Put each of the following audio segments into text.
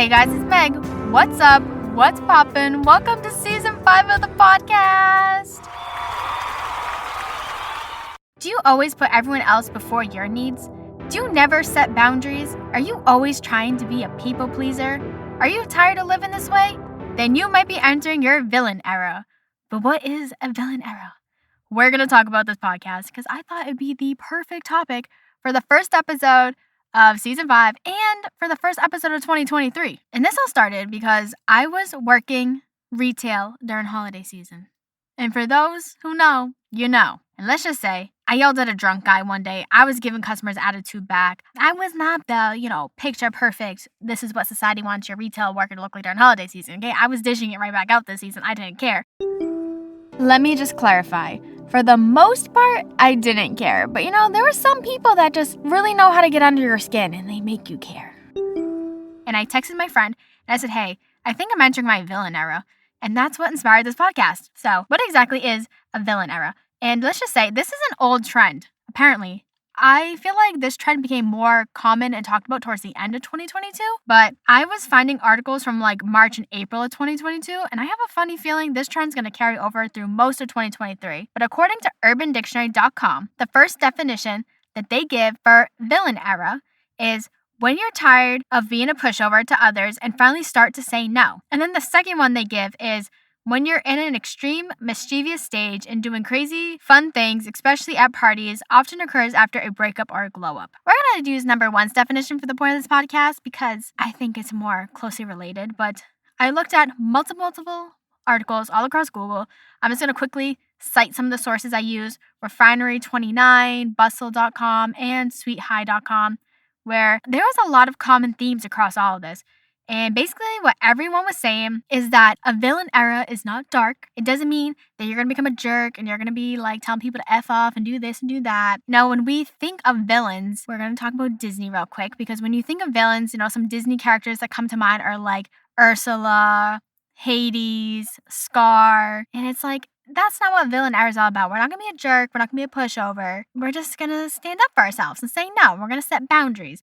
Hey guys, it's Meg. What's up? What's poppin'? Welcome to season 5 of the podcast. Do you always put everyone else before your needs? Do you never set boundaries? Are you always trying to be a people pleaser? Are you tired of living this way? Then you might be entering your villain era. But what is a villain era? We're going to talk about this podcast because I thought it'd be the perfect topic for the first episode of season 5 and for the first episode of 2023. And this all started because I was working retail during holiday season. And for those who know, you know. And let's just say, I yelled at a drunk guy one day. I was giving customers attitude back. I was not the, picture perfect, this is what society wants your retail worker to look like during holiday season. Okay, I was dishing it right back out this season. I didn't care. Let me just clarify. For the most part, I didn't care. But there were some people that just really know how to get under your skin and they make you care. And I texted my friend and I said, hey, I think I'm entering my villain era. And that's what inspired this podcast. So what exactly is a villain era? And let's just say this is an old trend. Apparently, I feel like this trend became more common and talked about towards the end of 2022. But I was finding articles from March and April of 2022. And I have a funny feeling this trend's going to carry over through most of 2023. But according to UrbanDictionary.com, the first definition that they give for villain era is when you're tired of being a pushover to others and finally start to say no. And then the second one they give is when you're in an extreme, mischievous stage and doing crazy, fun things, especially at parties, often occurs after a breakup or a glow-up. We're going to use number one's definition for the point of this podcast because I think it's more closely related, but I looked at multiple articles all across Google. I'm just going to quickly cite some of the sources I use: Refinery29, Bustle.com, and SweetHigh.com, where there was a lot of common themes across all of this. And basically what everyone was saying is that a villain era is not dark. It doesn't mean that you're going to become a jerk and you're going to be telling people to F off and do this and do that. Now, when we think of villains, we're going to talk about Disney real quick, because when you think of villains, some Disney characters that come to mind are Ursula, Hades, Scar. And it's that's not what villain era is all about. We're not going to be a jerk. We're not going to be a pushover. We're just going to stand up for ourselves and say no. We're going to set boundaries.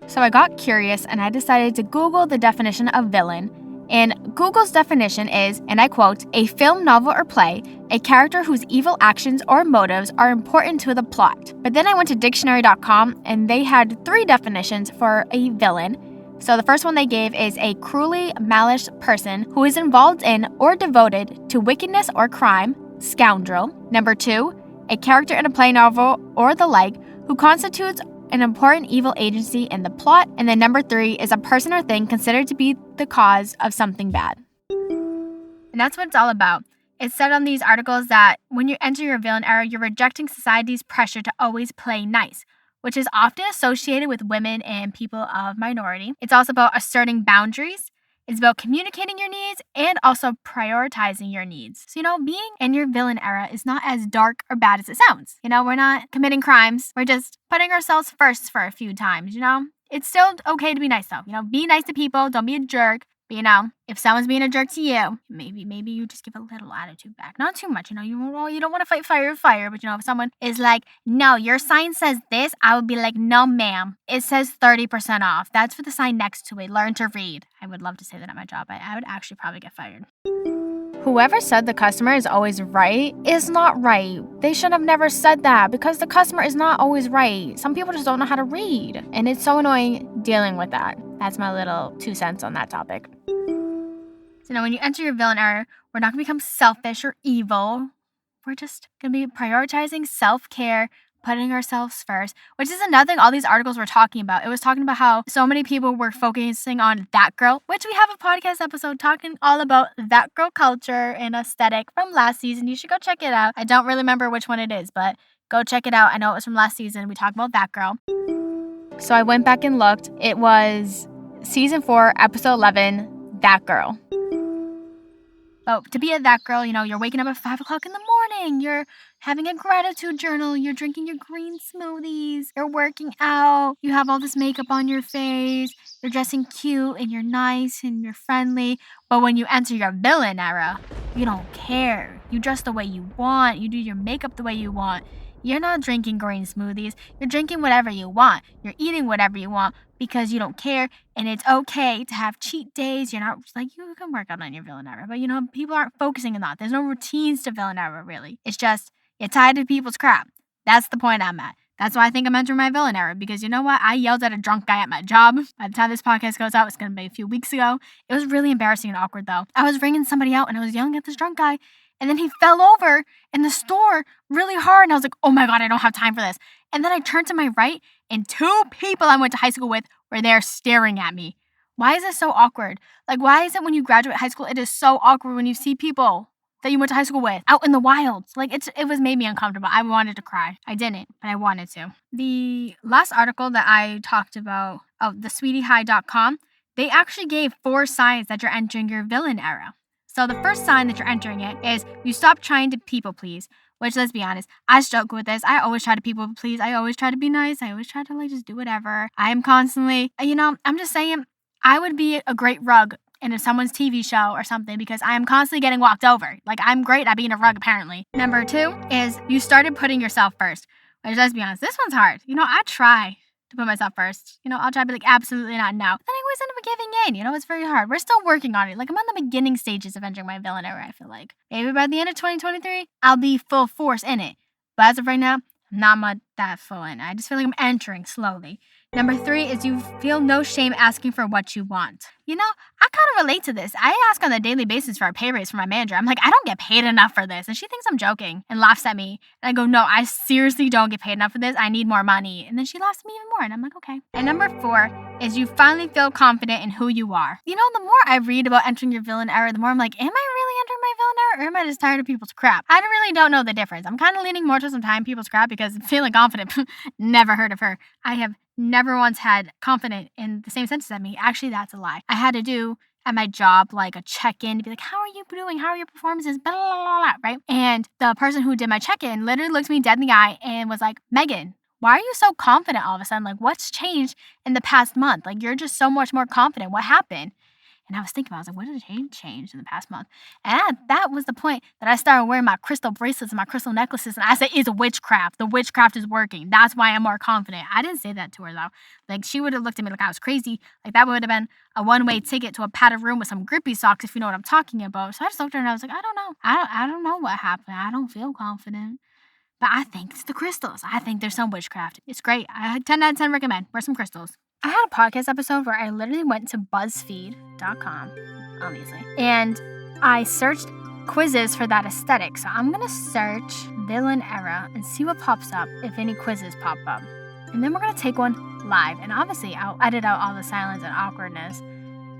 So I got curious and I decided to Google the definition of villain. And Google's definition is, and I quote, a film, novel, or play, a character whose evil actions or motives are important to the plot. But then I went to dictionary.com and they had 3 definitions for a villain. So the first one they gave is a cruelly malicious person who is involved in or devoted to wickedness or crime, scoundrel. Number 2, a character in a play, novel, or the like who constitutes an important evil agency in the plot. And then number 3 is a person or thing considered to be the cause of something bad. And that's what it's all about. It's said on these articles that when you enter your villain era, you're rejecting society's pressure to always play nice, which is often associated with women and people of minority. It's also about asserting boundaries. It's about communicating your needs and also prioritizing your needs. So, being in your villain era is not as dark or bad as it sounds. We're not committing crimes. We're just putting ourselves first for a few times, It's still okay to be nice, though. Be nice to people. Don't be a jerk. But, if someone's being a jerk to you, maybe you just give a little attitude back. Not too much, you don't want to fight fire with fire. But, if someone is no, your sign says this, I would be no, ma'am. It says 30% off. That's for the sign next to it. Learn to read. I would love to say that at my job. I would actually probably get fired. Whoever said the customer is always right is not right. They should have never said that because the customer is not always right. Some people just don't know how to read. And it's so annoying dealing with that. That's my little 2 cents on that topic. So when you enter your villain era, we're not going to become selfish or evil. We're just going to be prioritizing self-care, putting ourselves first, which is another thing all these articles were talking about. It was talking about how so many people were focusing on that girl, which we have a podcast episode talking all about that girl culture and aesthetic from last season. You should go check it out. I don't really remember which one it is, but go check it out. I know it was from last season. We talked about that girl. So I went back and looked. It was season 4, episode 11, that girl. Oh, to be a that girl, you're waking up at 5 o'clock in the morning. You're having a gratitude journal. You're drinking your green smoothies. You're working out. You have all this makeup on your face. You're dressing cute and you're nice and you're friendly. But when you enter your villain era, you don't care. You dress the way you want. You do your makeup the way you want. You're not drinking green smoothies. You're drinking whatever you want. You're eating whatever you want because you don't care. And it's okay to have cheat days. You're not like, you can work out on your villain era. But people aren't focusing on that. There's no routines to villain era, really. It's just, you're tired of people's crap. That's the point I'm at. That's why I think I'm entering my villain era, because you know what? I yelled at a drunk guy at my job. By the time this podcast goes out, it's going to be a few weeks ago. It was really embarrassing and awkward, though. I was ringing somebody out, and I was yelling at this drunk guy, and then he fell over in the store really hard, and I was like, oh my God, I don't have time for this. And then I turned to my right, and 2 people I went to high school with were there staring at me. Why is it so awkward? Like, why is it when you graduate high school, it is so awkward when you see people that you went to high school with out in the wilds? Like, it was made me uncomfortable. I wanted to cry. I didn't, but I wanted to. The last article that I talked about, thesweetiehigh.com, they actually gave 4 signs that you're entering your villain era. So the first sign that you're entering it is you stop trying to people please, which, let's be honest, I struggle with this. I always try to people please. I always try to be nice. I always try to just do whatever. I am constantly, I'm just saying, I would be a great rug in someone's TV show or something, because I am constantly getting walked over. Like, I'm great at being a rug, apparently. Number 2 is you started putting yourself first. Which, let's be honest, this one's hard. I try to put myself first. I'll try to be like, absolutely not, no. Then I always end up giving in. It's very hard. We're still working on it. Like, I'm on the beginning stages of entering my villain era, I feel like. Maybe by the end of 2023, I'll be full force in it. But as of right now, I'm not much that full in. I just feel like I'm entering slowly. Number 3 is you feel no shame asking for what you want. I kind of relate to this. I ask on a daily basis for a pay raise from my manager. I'm like, I don't get paid enough for this. And she thinks I'm joking and laughs at me. And I go, no, I seriously don't get paid enough for this. I need more money. And then she laughs at me even more. And I'm like, okay. And number 4 is you finally feel confident in who you are. The more I read about entering your villain era, the more I'm like, am I really entering my villain era, or am I just tired of people's crap? I really don't know the difference. I'm kind of leaning more to some time people's crap, because feeling confident, never heard of her. I have never once had confident in the same sentence as me. Actually, that's a lie. I had to do at my job like a check-in to be like, how are you doing? How are your performances? Blah, blah, blah, blah, right? And the person who did my check-in literally looked me dead in the eye and was like, Megan, why are you so confident all of a sudden? Like, what's changed in the past month? Like, you're just so much more confident. What happened? And I was thinking about it. I was like, what did change in the past month? And that was the point that I started wearing my crystal bracelets and my crystal necklaces. And I said, it's witchcraft. The witchcraft is working. That's why I'm more confident. I didn't say that to her, though. Like, she would have looked at me like I was crazy. Like, that would have been a one-way ticket to a padded room with some grippy socks, if you know what I'm talking about. So I just looked at her and I was like, I don't know. I don't know what happened. I don't feel confident. But I think it's the crystals. I think there's some witchcraft. It's great. I 10 out of 10 recommend. Wear some crystals. I had a podcast episode where I literally went to BuzzFeed.com, obviously, and I searched quizzes for that aesthetic. So I'm going to search villain era and see what pops up, if any quizzes pop up. And then we're going to take one live. And obviously, I'll edit out all the silence and awkwardness.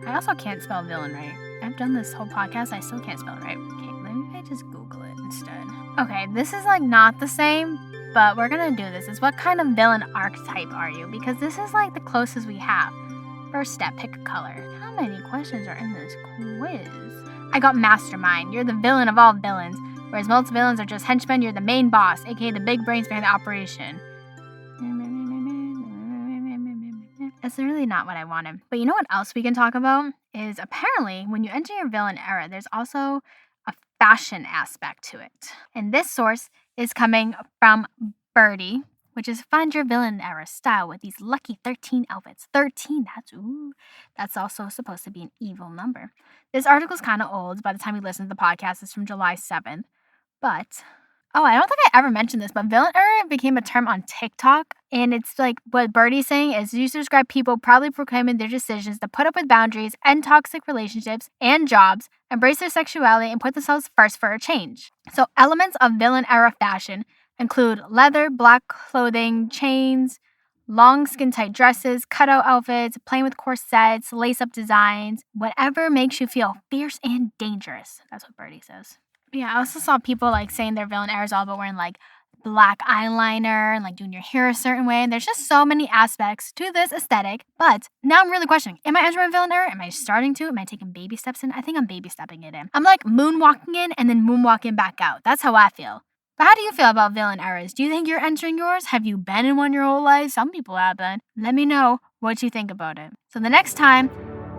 I also can't spell villain right. I've done this whole podcast. I still can't spell it right. Okay, let me just Google it instead. Okay, this is not the same, but we're gonna do this. Is what kind of villain archetype are you? Because this is the closest we have. First step, pick a color. How many questions are in this quiz? I got mastermind. You're the villain of all villains. Whereas most villains are just henchmen, you're the main boss, aka the big brains behind the operation. That's really not what I wanted. But you know what else we can talk about? Is apparently when you enter your villain era, there's also a fashion aspect to it. And this source is coming from Birdie, which is find your villain era style with these lucky 13 outfits. 13, that's also supposed to be an evil number. This article is kind of old. By the time we listen to the podcast, it's from July 7th. But, I don't think I ever mentioned this, but villain era became a term on TikTok. And it's what Birdie's saying is used to describe people proudly proclaiming their decisions to put up with boundaries, end toxic relationships and jobs, embrace their sexuality, and put themselves first for a change. So elements of villain era fashion include leather, black clothing, chains, long skin-tight dresses, cutout outfits, playing with corsets, lace-up designs, whatever makes you feel fierce and dangerous. That's what Birdie says. Yeah, I also saw people saying their villain era is all about wearing black eyeliner and doing your hair a certain way. And there's just so many aspects to this aesthetic. But now I'm really questioning, am I entering my villain era? Am I starting to? Am I taking baby steps in? I think I'm baby stepping it in. I'm moonwalking in and then moonwalking back out. That's how I feel. But how do you feel about villain eras? Do you think you're entering yours? Have you been in one your whole life? Some people have been. Let me know what you think about it. So the next time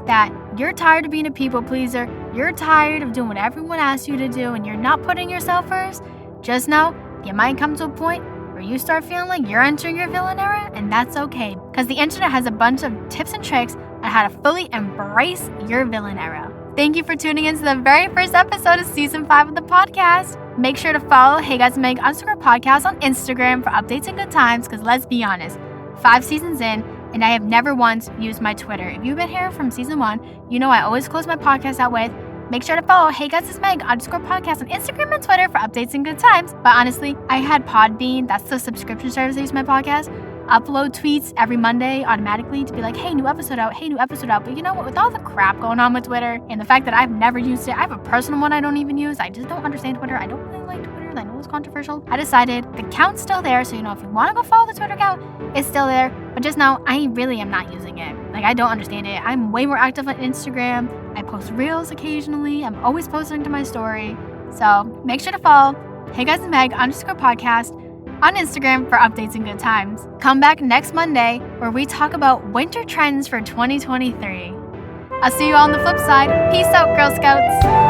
that you're tired of being a people pleaser, you're tired of doing what everyone asks you to do, and you're not putting yourself first, just know you might come to a point where where you start feeling like you're entering your villain era, and that's okay, because the internet has a bunch of tips and tricks on how to fully embrace your villain era. Thank you for tuning into the very first episode of Season 5 of the podcast. Make sure to follow Hey Guys Meg _podcast on Instagram for updates and good times, because let's be honest, 5 seasons in, and I have never once used my Twitter. If you've been here from season 1, you know I always close my podcast out with, make sure to follow Hey Guys Meg _podcast on Instagram and Twitter for updates and good times. But honestly, I had Podbean, that's the subscription service I use my podcast, upload tweets every Monday automatically to be like, hey, new episode out, hey, new episode out. But you know what, with all the crap going on with Twitter and the fact that I've never used it, I have a personal one I don't even use. I just don't understand Twitter. I don't really like Twitter. I know it's controversial. I decided the account's still there, so if you want to go follow the Twitter account, it's still there. But just now, I really am not using it. I don't understand it. I'm way more active on Instagram. I post reels occasionally. I'm always posting to my story. So make sure to follow Hey Guys Meg _podcast on Instagram for updates and good times. Come back next Monday where we talk about winter trends for 2023. I'll see you on the flip side. Peace out, Girl Scouts.